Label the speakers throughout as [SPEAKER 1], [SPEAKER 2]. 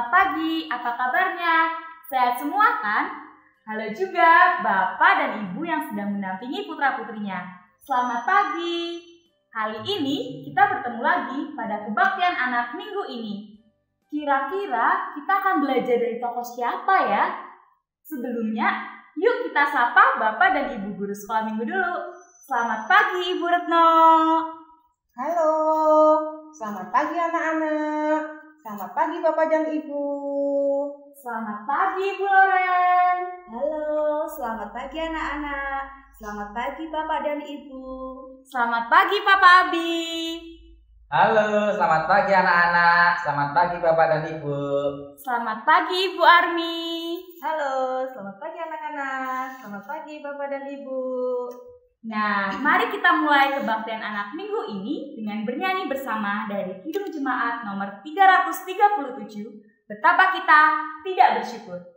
[SPEAKER 1] Selamat pagi, apa kabarnya? Sehat semua kan? Halo juga Bapak dan Ibu yang sedang mendampingi putra-putrinya. Selamat pagi. Kali ini kita bertemu lagi pada kebaktian anak minggu ini. Kira-kira kita akan belajar dari tokoh siapa ya? Sebelumnya, yuk kita sapa Bapak dan Ibu guru sekolah minggu dulu. Selamat pagi Ibu Retno.
[SPEAKER 2] Halo, selamat pagi anak-anak. Selamat pagi Bapak dan Ibu.
[SPEAKER 1] Selamat pagi Ibu Loren.
[SPEAKER 3] Halo, selamat pagi anak-anak. Selamat pagi Bapak dan Ibu.
[SPEAKER 1] Selamat pagi Papa Abi.
[SPEAKER 4] Halo, selamat pagi anak-anak. Selamat pagi Bapak dan Ibu.
[SPEAKER 1] Selamat pagi Ibu Armi.
[SPEAKER 3] Halo, selamat pagi anak-anak. Selamat pagi Bapak dan Ibu.
[SPEAKER 1] Nah, mari kita mulai kebaktian anak minggu ini dengan bernyanyi bersama dari Kidung Jemaat nomor 337, Betapa Kita Tidak Bersyukur.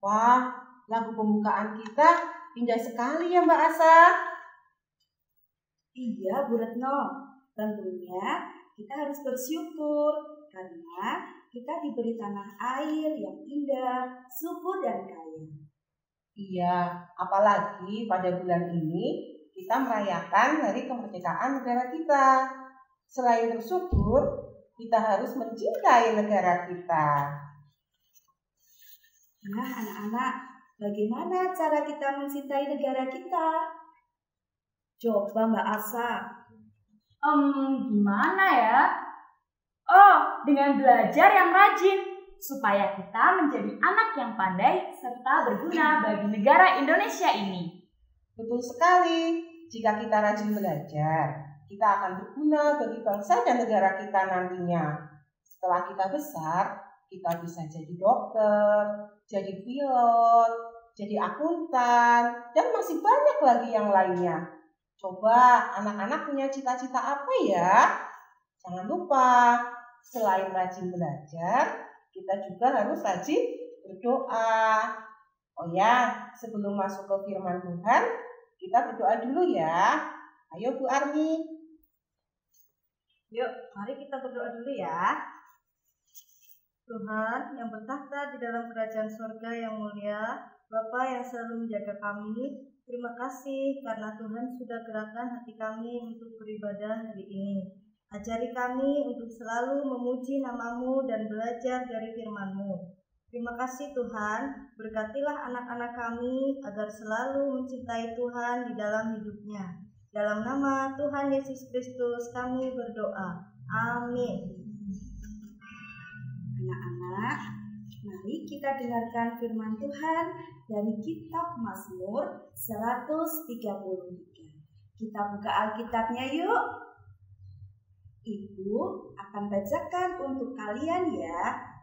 [SPEAKER 2] Wah, lagu pembukaan kita indah sekali ya Mbak Asa.
[SPEAKER 3] Iya Bu Retno, tentunya kita harus bersyukur karena kita diberi tanah air yang indah, subur dan kaya.
[SPEAKER 2] Iya, apalagi pada bulan ini kita merayakan hari kemerdekaan negara kita. Selain bersyukur, kita harus mencintai negara kita.
[SPEAKER 3] Nah, anak-anak, bagaimana cara kita mencintai negara kita? Coba Mbak Asa.
[SPEAKER 1] Gimana ya? Oh, dengan belajar yang rajin, supaya kita menjadi anak yang pandai serta berguna bagi negara Indonesia ini.
[SPEAKER 2] Betul sekali. Jika kita rajin belajar, kita akan berguna bagi bangsa dan negara kita nantinya. Setelah kita besar, kita bisa jadi dokter, jadi pilot, jadi akuntan, dan masih banyak lagi yang lainnya. Coba anak-anak punya cita-cita apa ya? Jangan lupa, selain rajin belajar, kita juga harus rajin berdoa. Oh ya, sebelum masuk ke firman Tuhan, kita berdoa dulu ya. Ayo Bu Armi.
[SPEAKER 5] Yuk, mari kita berdoa dulu ya. Tuhan yang bertahta di dalam kerajaan surga yang mulia, Bapa yang selalu menjaga kami, terima kasih karena Tuhan sudah gerakkan hati kami untuk beribadah hari ini. Ajari kami untuk selalu memuji nama-Mu dan belajar dari firman-Mu. Terima kasih Tuhan, berkatilah anak-anak kami agar selalu mencintai Tuhan di dalam hidupnya. Dalam nama Tuhan Yesus Kristus kami berdoa. Amin.
[SPEAKER 3] Anak-anak, mari kita dengarkan firman Tuhan dari kitab Mazmur 133. Kita buka Alkitabnya yuk. Ibu akan bacakan untuk kalian ya.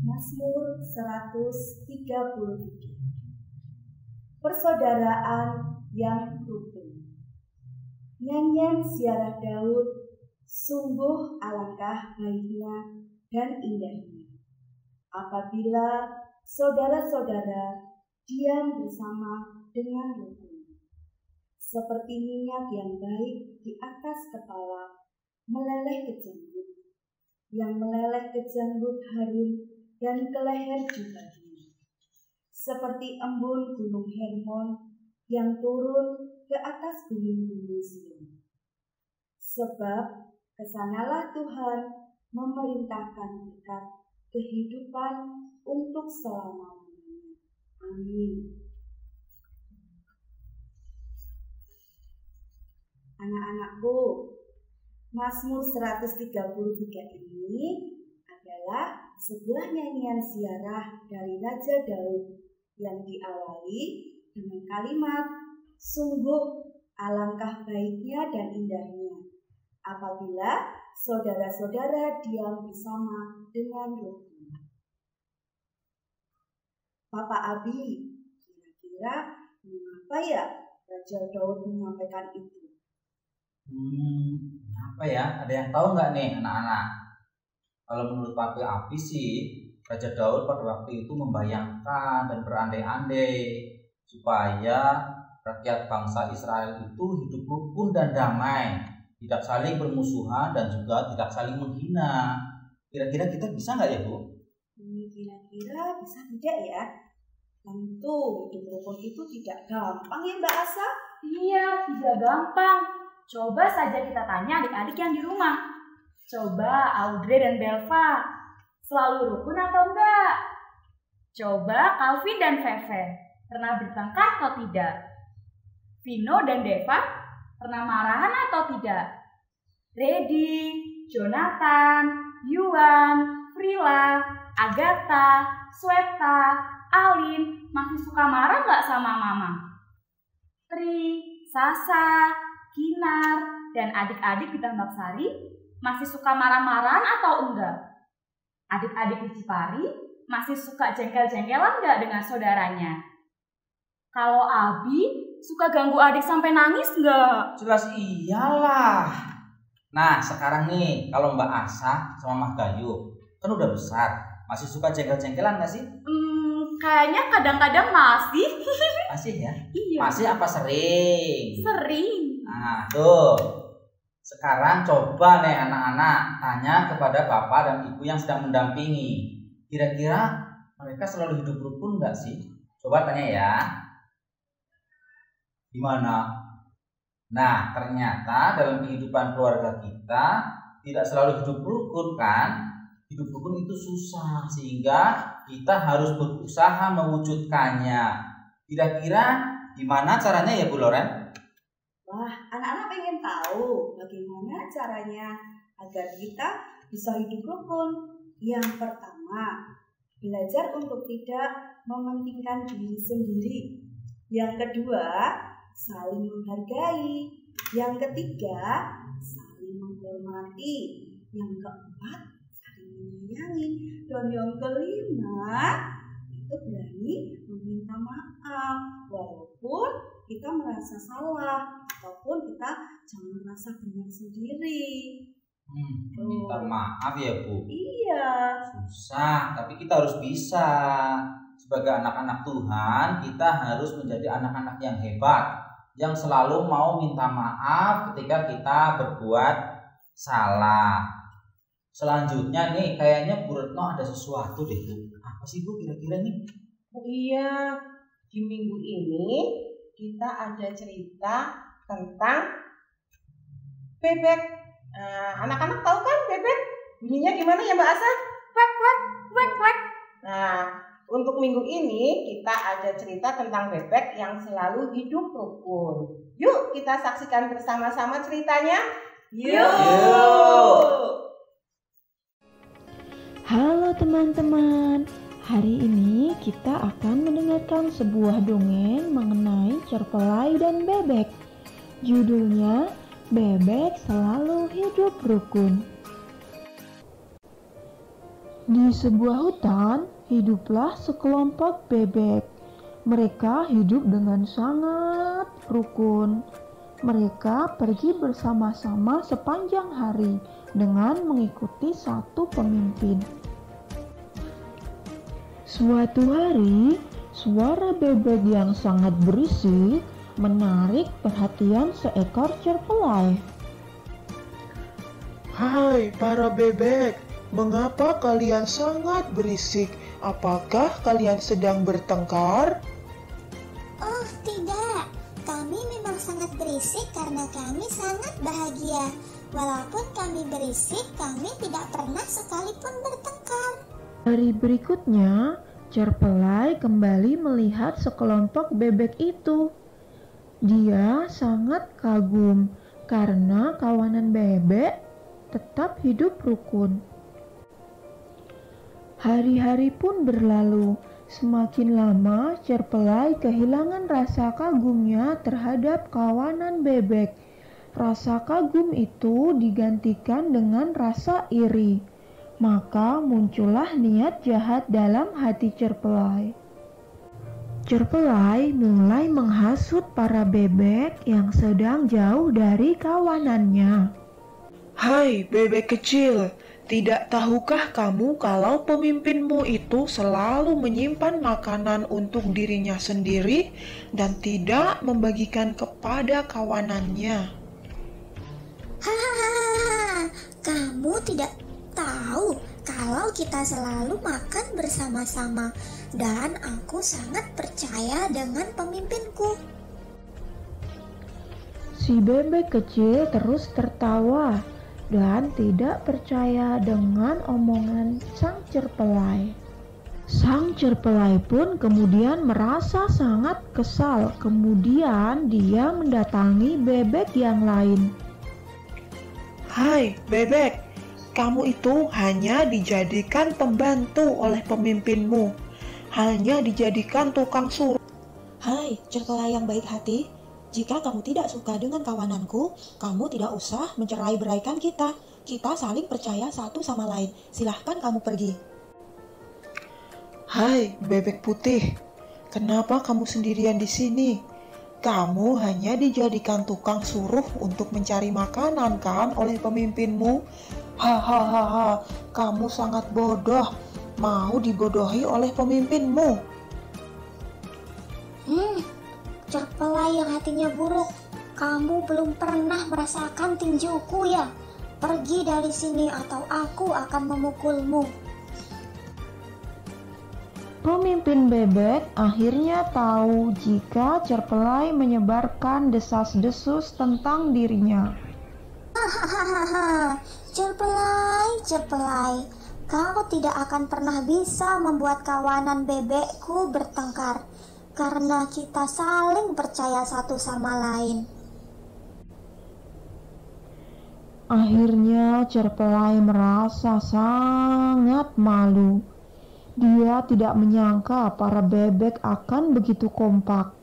[SPEAKER 3] Mazmur 133. Persaudaraan yang rukun. Nyanyian ziarah Daud, sungguh alangkah baiknya dan indahnya apabila saudara-saudara diam bersama dengan rukun. Seperti minyak yang baik di atas kepala meleleh ke janggut, yang meleleh ke janggut Harun dan ke leher jubahnya. Seperti embun gunung Hermon yang turun ke atas gunung-gunung Sion. Sebab kesanalah Tuhan memerintahkan berkat kehidupan untuk selama-lamanya. Amin. Anak-anakku, Mazmur 133 ini adalah sebuah nyanyian ziarah dari Raja Daud yang diawali dengan kalimat sungguh alangkah baiknya dan indahnya apabila saudara-saudara diam bersama dengan rukun. Papa Abi, kira-kira mengapa ya Raja Daud menyampaikan itu?
[SPEAKER 4] Apa ya? Ada yang tahu nggak nih anak-anak? Kalau menurut Papi Abi sih, Raja Daud pada waktu itu membayangkan dan berandai-andai supaya rakyat bangsa Israel itu hidup rukun dan damai, tidak saling bermusuhan dan juga tidak saling menghina. Kira-kira kita bisa nggak ya Bu?
[SPEAKER 3] Kira-kira bisa tidak ya? Tentu hidup rukun itu tidak gampang ya Mbak Asa?
[SPEAKER 1] Iya, tidak gampang. Coba saja kita tanya adik-adik yang di rumah. Coba Audrey dan Belva, selalu rukun atau enggak? Coba Calvin dan Feve, pernah bertengkar atau tidak? Vino dan Deva, pernah marahan atau tidak? Reddy, Jonathan, Yuan, Frila, Agatha, Sweta, Alin, masih suka marah nggak sama mama? Tri, Sasa, Kinar, dan adik-adik di Tambak Sari masih suka marah-marahan atau enggak? Adik-adik di Cipari masih suka jengkel-jengkelan enggak dengan saudaranya? Kalau Abi suka ganggu adik sampai nangis enggak?
[SPEAKER 4] Jelas iyalah. Nah sekarang nih kalau Mbak Asa sama Mas Gayu kan udah besar, masih suka jengkel-jengkelan nggak sih?
[SPEAKER 1] Kayaknya kadang-kadang masih.
[SPEAKER 4] Masih ya?
[SPEAKER 1] Iya.
[SPEAKER 4] Masih apa sering?
[SPEAKER 1] Sering.
[SPEAKER 4] Nah tuh, sekarang coba nih anak-anak tanya kepada bapak dan ibu yang sedang mendampingi. Kira-kira mereka selalu hidup rukun nggak sih? Coba tanya ya. Gimana? Nah, ternyata dalam kehidupan keluarga kita tidak selalu hidup rukun kan? Hidup rukun itu susah sehingga kita harus berusaha mewujudkannya. Kira-kira gimana caranya ya Bu Loren?
[SPEAKER 3] Wah, anak-anak pengen tahu bagaimana caranya agar kita bisa hidup rukun. Yang pertama, belajar untuk tidak mementingkan diri sendiri. Yang kedua, saling menghargai. Yang ketiga, saling menghormati. Yang keempat, saling menyayangi. Dan yang kelima, itu berani meminta maaf walaupun kita merasa salah ataupun kita jangan merasa benar sendiri.
[SPEAKER 4] Minta maaf ya Bu.
[SPEAKER 3] Iya.
[SPEAKER 4] Susah, tapi kita harus bisa. Sebagai anak-anak Tuhan, kita harus menjadi anak-anak yang hebat, yang selalu mau minta maaf ketika kita berbuat salah. Selanjutnya nih, kayaknya Bu Retno ada sesuatu deh Bu. Apa sih Bu kira-kira nih?
[SPEAKER 2] Oh iya, di minggu ini kita ada cerita tentang bebek. Anak-anak tahu kan bebek? Bunyinya gimana ya Mbak Asa?
[SPEAKER 1] Wek, wek, wek, wek.
[SPEAKER 2] Nah, untuk minggu ini kita ada cerita tentang bebek yang selalu hidup rukun. Yuk kita saksikan bersama-sama ceritanya.
[SPEAKER 3] Yuk.
[SPEAKER 6] Halo teman-teman, hari ini kita akan mendengarkan sebuah dongeng mengenai cerpelai dan bebek. Judulnya, Bebek Selalu Hidup Rukun. Di sebuah hutan, hiduplah sekelompok bebek. Mereka hidup dengan sangat rukun. Mereka pergi bersama-sama sepanjang hari dengan mengikuti satu pemimpin. Suatu hari, suara bebek yang sangat berisik menarik perhatian seekor cerpelai.
[SPEAKER 7] Hai para bebek, mengapa kalian sangat berisik? Apakah kalian sedang bertengkar?
[SPEAKER 8] Oh tidak, kami memang sangat berisik karena kami sangat bahagia. Walaupun kami berisik, kami tidak pernah sekalipun bertengkar.
[SPEAKER 6] Hari berikutnya, cerpelai kembali melihat sekelompok bebek itu. Dia sangat kagum karena kawanan bebek tetap hidup rukun. Hari-hari pun berlalu. Semakin lama, cerpelai kehilangan rasa kagumnya terhadap kawanan bebek. Rasa kagum itu digantikan dengan rasa iri. Maka muncullah niat jahat dalam hati cerpelai. Cerpelai mulai menghasut para bebek yang sedang jauh dari kawanannya.
[SPEAKER 7] Hai bebek kecil, tidak tahukah kamu kalau pemimpinmu itu selalu menyimpan makanan untuk dirinya sendiri dan tidak membagikan kepada kawanannya?
[SPEAKER 8] Hahaha, kamu tidak tahu kalau kita selalu makan bersama-sama dan aku sangat percaya dengan pemimpinku.
[SPEAKER 6] Si bebek kecil terus tertawa dan tidak percaya dengan omongan sang cerpelai. Sang cerpelai pun kemudian merasa sangat kesal. Kemudian dia mendatangi bebek yang lain.
[SPEAKER 7] Hai bebek, kamu itu hanya dijadikan pembantu oleh pemimpinmu, hanya dijadikan tukang suruh.
[SPEAKER 9] Hai cerpelai yang baik hati, jika kamu tidak suka dengan kawananku, kamu tidak usah mencerai-beraikan kita. Kita saling percaya satu sama lain. Silahkan kamu pergi.
[SPEAKER 7] Hai bebek putih, kenapa kamu sendirian di sini? Kamu hanya dijadikan tukang suruh untuk mencari makanan kan oleh pemimpinmu? Hahaha, kamu sangat bodoh, mau dibodohi oleh pemimpinmu.
[SPEAKER 8] Cerpelai yang hatinya buruk, kamu belum pernah merasakan tinjuku ya? Pergi dari sini atau aku akan memukulmu.
[SPEAKER 6] Pemimpin bebek akhirnya tahu jika Cerpelai menyebarkan desas-desus tentang dirinya.
[SPEAKER 8] Hahaha, Cerpelai, kau tidak akan pernah bisa membuat kawanan bebekku bertengkar karena kita saling percaya satu sama lain.
[SPEAKER 6] Akhirnya Cerpelai merasa sangat malu. Dia tidak menyangka para bebek akan begitu kompak.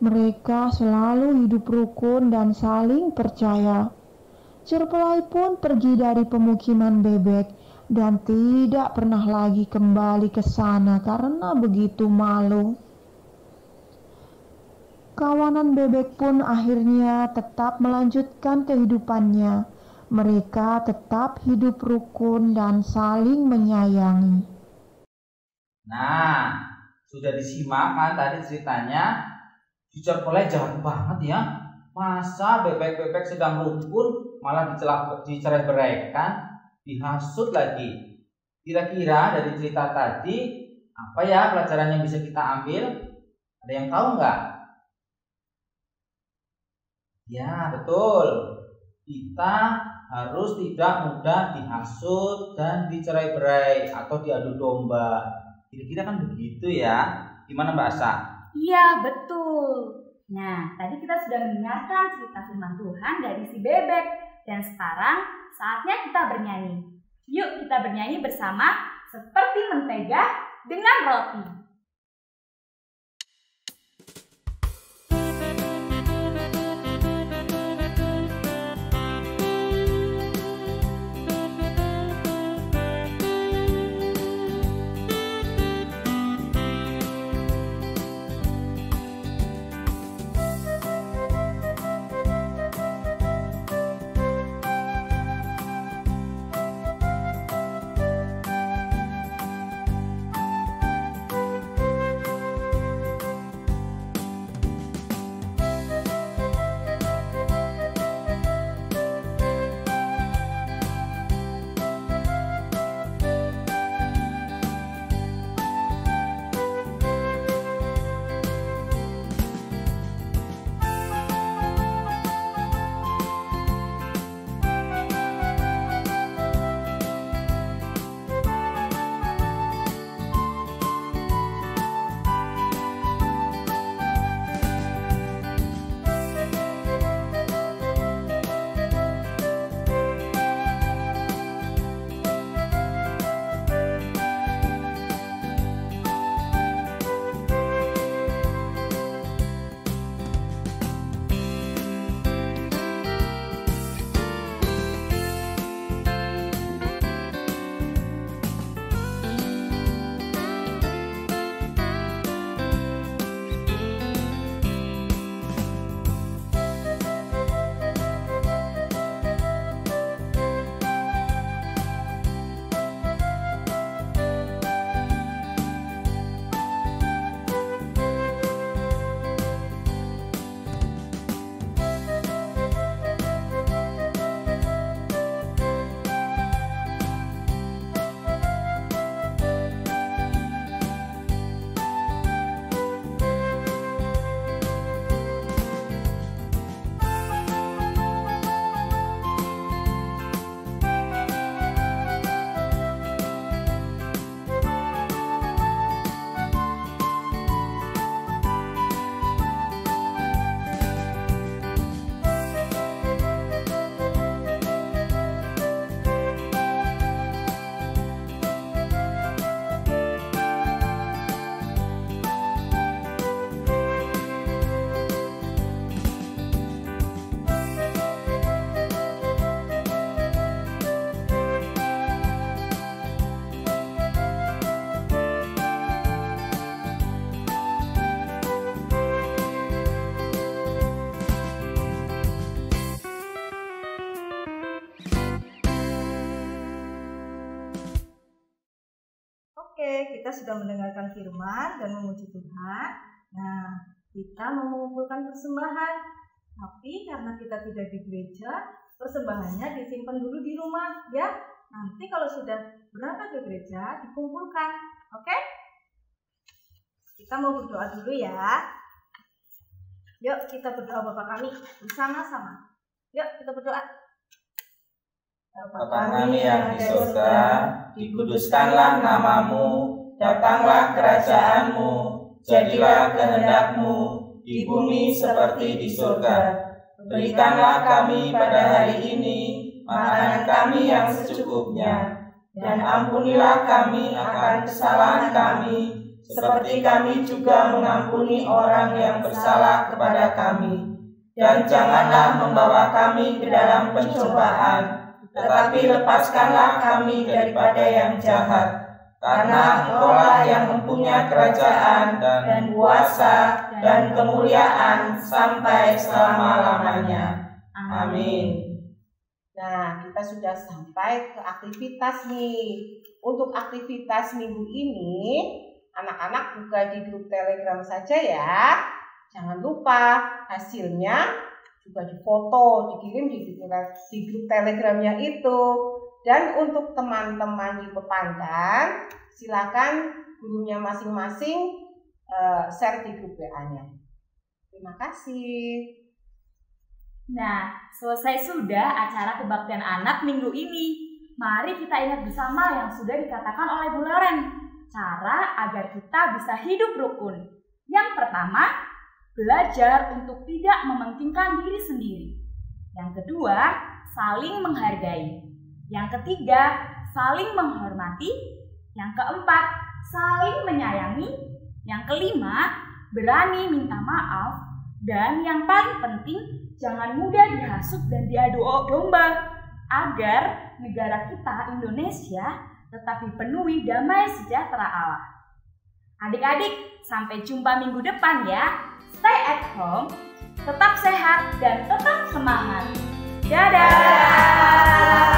[SPEAKER 6] Mereka selalu hidup rukun dan saling percaya. Cerpelai pun pergi dari pemukiman bebek dan tidak pernah lagi kembali ke sana karena begitu malu. Kawanan bebek pun akhirnya tetap melanjutkan kehidupannya. Mereka tetap hidup rukun dan saling menyayangi.
[SPEAKER 4] Nah, sudah disimak kan tadi ceritanya. Si Cerpelai jahat banget ya. Masa bebek-bebek sedang rukun malah dicerai-beraikan, dihasut lagi. Kira-kira dari cerita tadi apa ya pelajaran yang bisa kita ambil? Ada yang tahu nggak? Ya, betul. Kita harus tidak mudah dihasut dan dicerai-berai atau diadu domba. Kira-kira kan begitu ya. Gimana Mbak Asa?
[SPEAKER 1] Iya, betul. Nah, tadi kita sudah mendengarkan cerita firman Tuhan dari si bebek. Dan sekarang saatnya kita bernyanyi. Yuk kita bernyanyi bersama seperti mentega dengan roti.
[SPEAKER 5] Oke, kita sudah mendengarkan firman dan memuji Tuhan. Nah, kita mau mengumpulkan persembahan. Tapi karena kita tidak di gereja, persembahannya disimpan dulu di rumah ya. Nanti kalau sudah berangkat ke gereja dikumpulkan. Oke? Kita mau berdoa dulu ya. Yuk kita berdoa Bapa kami bersama-sama. Yuk kita berdoa.
[SPEAKER 4] Bapa kami yang di surga, dikuduskanlah namamu, datanglah kerajaanmu, jadilah kehendak-Mu di bumi seperti di surga. Berikanlah kami pada hari ini makanan kami yang secukupnya, dan ampunilah kami akan kesalahan kami, seperti kami juga mengampuni orang yang bersalah kepada kami. Dan janganlah membawa kami ke dalam pencobaan, tetapi lepaskanlah kami daripada yang jahat. Karena Engkau-lah yang mempunyai kerajaan dan kuasa dan kemuliaan sampai selama-lamanya. Amin.
[SPEAKER 2] Nah, kita sudah sampai ke aktivitas nih. Untuk aktivitas minggu ini, anak-anak buka di grup Telegram saja ya. Jangan lupa hasilnya juga difoto, dikirim di grup Telegramnya itu. Dan untuk teman-teman di Pepandan, silakan gurunya masing-masing share di grup WA-nya. Terima kasih.
[SPEAKER 1] Nah, selesai sudah acara kebaktian anak minggu ini. Mari kita ingat bersama yang sudah dikatakan oleh Bu Loren. Cara agar kita bisa hidup rukun. Yang pertama, belajar untuk tidak mementingkan diri sendiri. Yang kedua, saling menghargai. Yang ketiga, saling menghormati. Yang keempat, saling menyayangi. Yang kelima, berani minta maaf. Dan yang paling penting, jangan mudah dihasut dan diadu domba, agar negara kita Indonesia tetap dipenuhi damai sejahtera Allah. Adik-adik, sampai jumpa minggu depan ya. Stay at home, tetap sehat dan tetap semangat. Dadah!